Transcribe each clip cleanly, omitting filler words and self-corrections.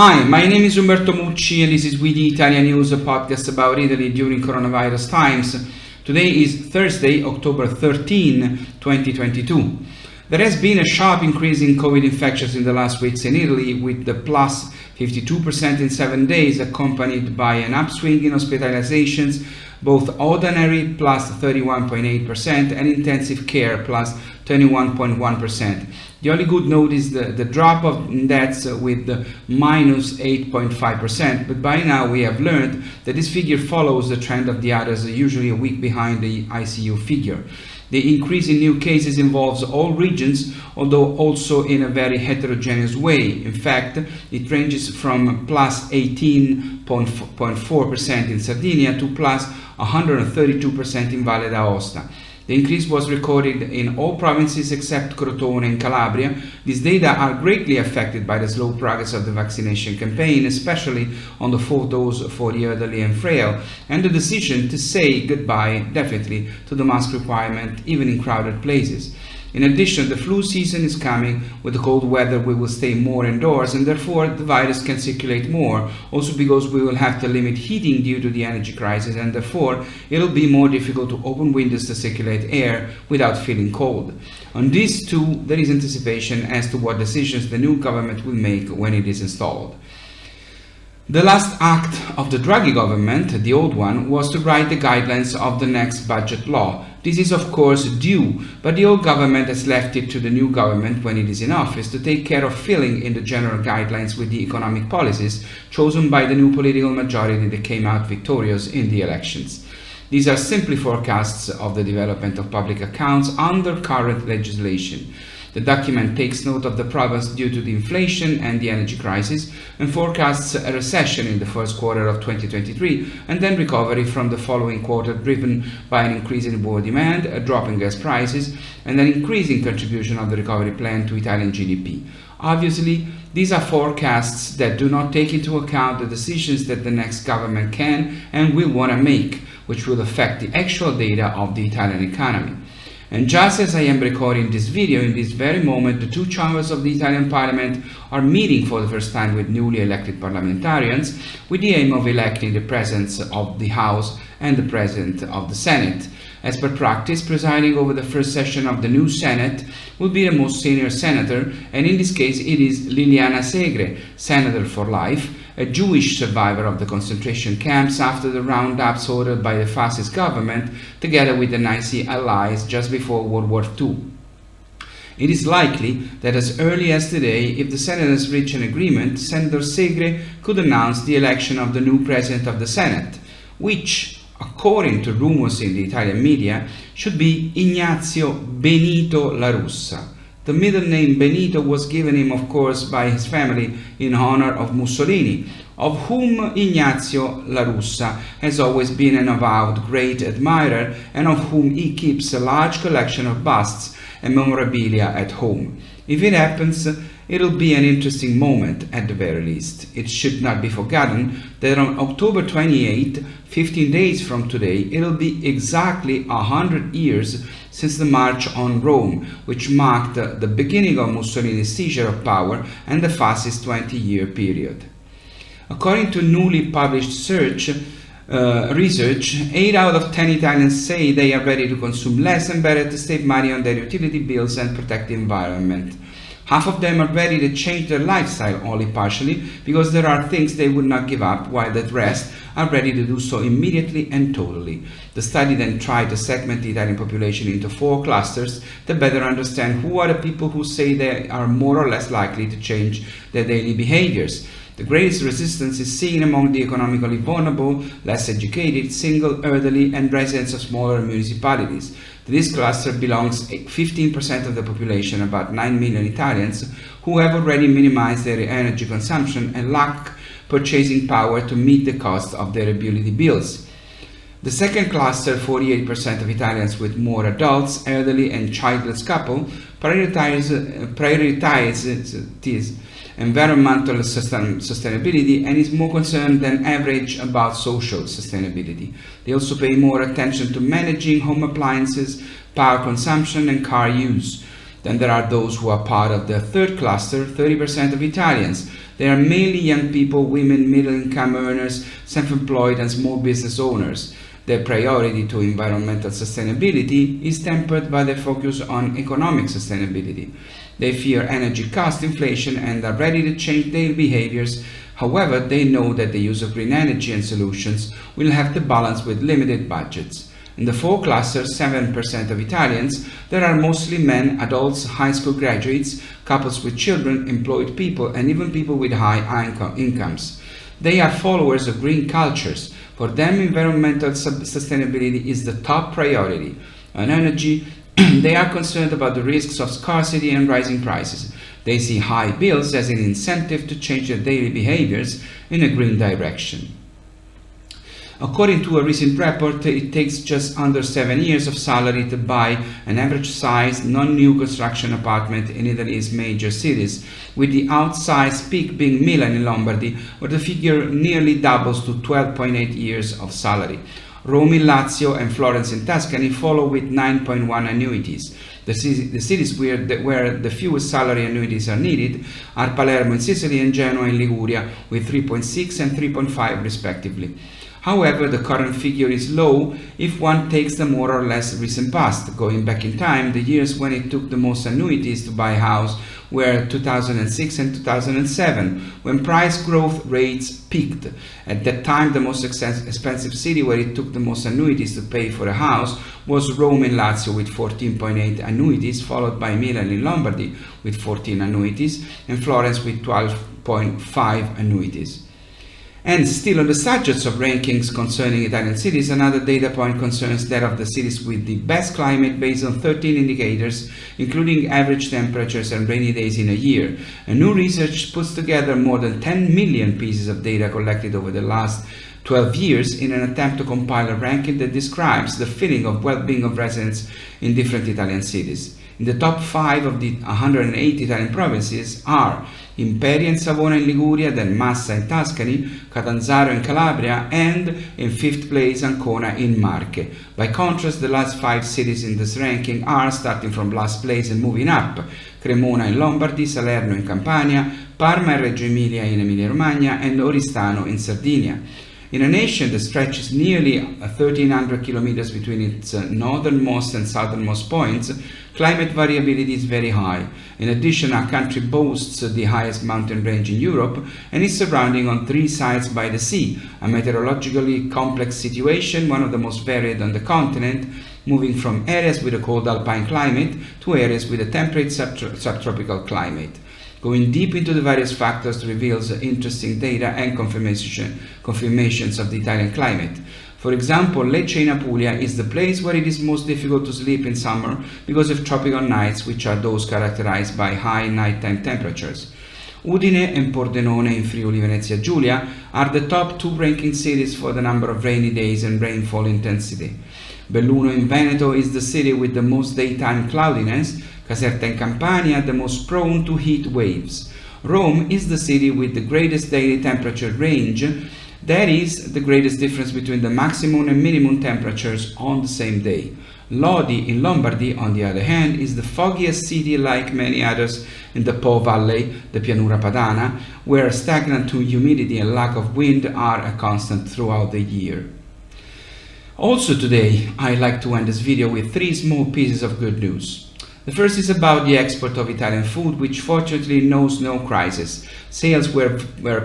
Hi, my name is Umberto Mucci and this is We the ItaliaNews, a podcast about Italy during coronavirus times. Today is Thursday, October 13, 2022. There has been a sharp increase in COVID infections in the last weeks in Italy, with the plus 52% in 7 days, accompanied by an upswing in hospitalizations, both ordinary plus 31.8% and intensive care plus 21.1%. The only good note is the drop of deaths with minus 8.5%, but by now we have learned that this figure follows the trend of the others, usually a week behind the ICU figure. The increase in new cases involves all regions, although also in a very heterogeneous way. In fact, it ranges from plus 18.4% in Sardinia to plus 132% in Valle d'Aosta. The increase was recorded in all provinces except Crotone and Calabria. These data are greatly affected by the slow progress of the vaccination campaign, especially on the fourth dose for the elderly and frail, and the decision to say goodbye definitely to the mask requirement even in crowded places. In addition, the flu season is coming. With the cold weather, we will stay more indoors and therefore the virus can circulate more. Also because we will have to limit heating due to the energy crisis, and therefore it will be more difficult to open windows to circulate air without feeling cold. On this too, there is anticipation as to what decisions the new government will make when it is installed. The last act of the Draghi government, the old one, was to write the guidelines of the next budget law. This is of course due, but the old government has left it to the new government when it is in office to take care of filling in the general guidelines with the economic policies chosen by the new political majority that came out victorious in the elections. These are simply forecasts of the development of public accounts under current legislation. The document takes note of the problems due to the inflation and the energy crisis and forecasts a recession in the first quarter of 2023 and then recovery from the following quarter, driven by an increase in world demand, a drop in gas prices, and an increasing contribution of the recovery plan to Italian GDP. Obviously, these are forecasts that do not take into account the decisions that the next government can and will want to make, which will affect the actual data of the Italian economy. And just as I am recording this video, in this very moment, the two chambers of the Italian Parliament are meeting for the first time with newly elected parliamentarians with the aim of electing the President of the House and the President of the Senate. As per practice, presiding over the first session of the new Senate will be the most senior senator, and in this case it is Liliana Segre, senator for life, a Jewish survivor of the concentration camps after the roundups ordered by the fascist government, together with the Nazi allies just before World War II. It is likely that as early as today, if the senators reach an agreement, Senator Segre could announce the election of the new President of the Senate, which, according to rumors in the Italian media, should be Ignazio Benito La Russa. The middle name Benito was given him, of course, by his family in honor of Mussolini, of whom Ignazio La Russa has always been an avowed great admirer and of whom he keeps a large collection of busts and memorabilia at home. If it happens, it'll be an interesting moment at the very least. It should not be forgotten that on October 28, 15 days from today, it'll be exactly 100 years since the March on Rome, which marked the beginning of Mussolini's seizure of power and the fascist 20-year period. According to newly published research, 8 out of 10 Italians say they are ready to consume less and better to save money on their utility bills and protect the environment. Half of them are ready to change their lifestyle only partially because there are things they would not give up, while the rest are ready to do so immediately and totally. The study then tried to segment the Italian population into 4 clusters to better understand who are the people who say they are more or less likely to change their daily behaviors. The greatest resistance is seen among the economically vulnerable, less educated, single, elderly, and residents of smaller municipalities. To this cluster belongs 15% of the population, about 9 million Italians, who have already minimized their energy consumption and lack purchasing power to meet the cost of their utility bills. The second cluster, 48% of Italians with more adults, elderly, and childless couple, prioritizes environmental sustainability and is more concerned than average about social sustainability. They also pay more attention to managing home appliances, power consumption, and car use. Then there are those who are part of the third cluster, 30% of Italians. They are mainly young people, women, middle-income earners, self-employed and small business owners. Their priority to environmental sustainability is tempered by their focus on economic sustainability. They fear energy cost inflation and are ready to change their behaviors. However, they know that the use of green energy and solutions will have to balance with limited budgets. In the four clusters, 7% of Italians, there are mostly men, adults, high school graduates, couples with children, employed people, and even people with high incomes. They are followers of green cultures. For them, environmental sustainability is the top priority. On energy, they are concerned about the risks of scarcity and rising prices. They see high bills as an incentive to change their daily behaviors in a green direction. According to a recent report, it takes just under 7 years of salary to buy an average-sized, non-new construction apartment in Italy's major cities, with the outsized peak being Milan in Lombardy, where the figure nearly doubles to 12.8 years of salary. Rome in Lazio and Florence in Tuscany follow with 9.1 annuities. The cities where the fewest salary annuities are needed are Palermo in Sicily and Genoa in Liguria, with 3.6 and 3.5 respectively. However, the current figure is low if one takes the more or less recent past. Going back in time, the years when it took the most annuities to buy a house were 2006 and 2007, when price growth rates peaked. At that time, the most expensive city where it took the most annuities to pay for a house was Rome in Lazio with 14.8 annuities, followed by Milan in Lombardy with 14 annuities, and Florence with 12.5 annuities. And still on the subjects of rankings concerning Italian cities, another data point concerns that of the cities with the best climate based on 13 indicators, including average temperatures and rainy days in a year. A new research puts together more than 10 million pieces of data collected over the last 12 years in an attempt to compile a ranking that describes the feeling of well-being of residents in different Italian cities. In the top 5 of the 108 Italian provinces are Imperia and Savona in Liguria, then Massa in Tuscany, Catanzaro in Calabria, and in 5th place Ancona in Marche. By contrast, the last 5 cities in this ranking are, starting from last place and moving up, Cremona in Lombardy, Salerno in Campania, Parma and Reggio Emilia in Emilia-Romagna, and Oristano in Sardinia. In a nation that stretches nearly 1,300 kilometers between its northernmost and southernmost points, climate variability is very high. In addition, our country boasts the highest mountain range in Europe and is surrounded on 3 sides by the sea, a meteorologically complex situation, one of the most varied on the continent, moving from areas with a cold alpine climate to areas with a temperate subtropical climate. Going deep into the various factors reveals interesting data and confirmations of the Italian climate. For example, Lecce in Apulia is the place where it is most difficult to sleep in summer because of tropical nights, which are those characterized by high nighttime temperatures. Udine and Pordenone in Friuli Venezia Giulia are the top 2 ranking cities for the number of rainy days and rainfall intensity. Belluno in Veneto is the city with the most daytime cloudiness, Caserta in Campania the most prone to heat waves. Rome is the city with the greatest daily temperature range, that is, the greatest difference between the maximum and minimum temperatures on the same day. Lodi in Lombardy, on the other hand, is the foggiest city like many others in the Po Valley, the Pianura Padana, where stagnant humidity and lack of wind are a constant throughout the year. Also today, I'd like to end this video with 3 small pieces of good news. The first is about the export of Italian food, which fortunately knows no crisis. Sales were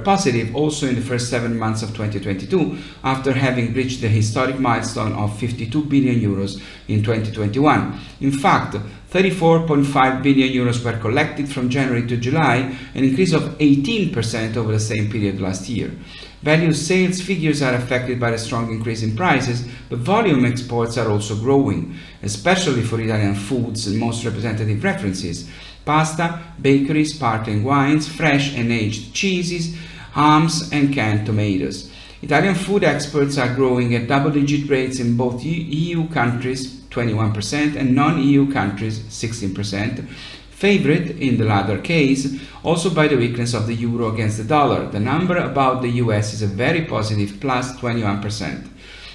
positive also in the first 7 months of 2022, after having reached the historic milestone of 52 billion euros in 2021. In fact, 34.5 billion euros were collected from January to July, an increase of 18% over the same period last year. Value sales figures are affected by the strong increase in prices, but volume exports are also growing, especially for Italian foods and most representative references: pasta, bakery, sparkling wines, fresh and aged cheeses, hams and canned tomatoes. Italian food exports are growing at double-digit rates in both EU countries, 21%, and non-EU countries, 16%. Favored in the latter case also by the weakness of the euro against the dollar. The number about the US is a very positive plus 21%.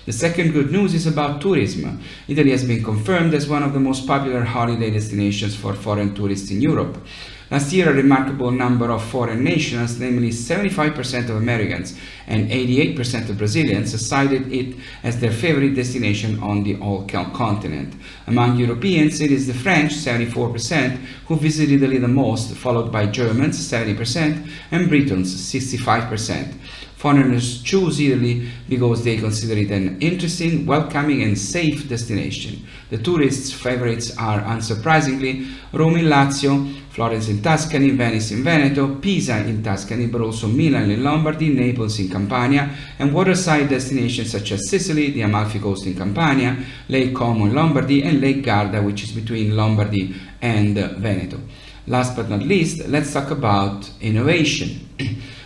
The second good news is about tourism. Italy has been confirmed as one of the most popular holiday destinations for foreign tourists in Europe. Last year, a remarkable number of foreign nationals, namely 75% of Americans and 88% of Brazilians, cited it as their favorite destination on the whole continent. Among Europeans, it is the French, 74%, who visit Italy the most, followed by Germans, 70%, and Britons, 65%. Foreigners choose Italy because they consider it an interesting, welcoming, and safe destination. The tourists' favorites are, unsurprisingly, Rome in Lazio, Florence in Tuscany, Venice in Veneto, Pisa in Tuscany, but also Milan in Lombardy, Naples in Campania, and waterside destinations such as Sicily, the Amalfi Coast in Campania, Lake Como in Lombardy, and Lake Garda, which is between Lombardy and Veneto. Last but not least, let's talk about innovation.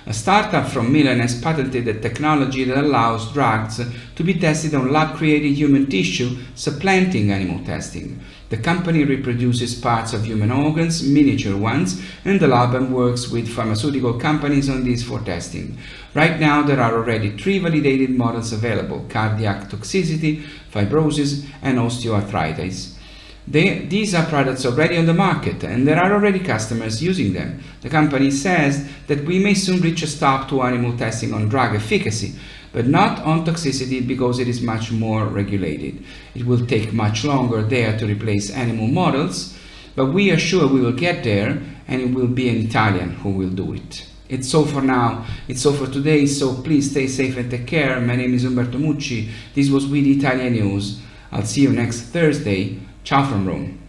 A startup from Milan has patented a technology that allows drugs to be tested on lab-created human tissue, supplanting animal testing. The company reproduces parts of human organs, miniature ones, in the lab and works with pharmaceutical companies on these for testing. Right now, there are already 3 validated models available: cardiac toxicity, fibrosis, and osteoarthritis. These are products already on the market, and there are already customers using them. The company says that we may soon reach a stop to animal testing on drug efficacy, but not on toxicity because it is much more regulated. It will take much longer there to replace animal models, but we are sure we will get there, and it will be an Italian who will do it. It's all for now. It's all for today, so please stay safe and take care. My name is Umberto Mucci. This was We the ItaliaNews. I'll see you next Thursday. Ciao from Rome.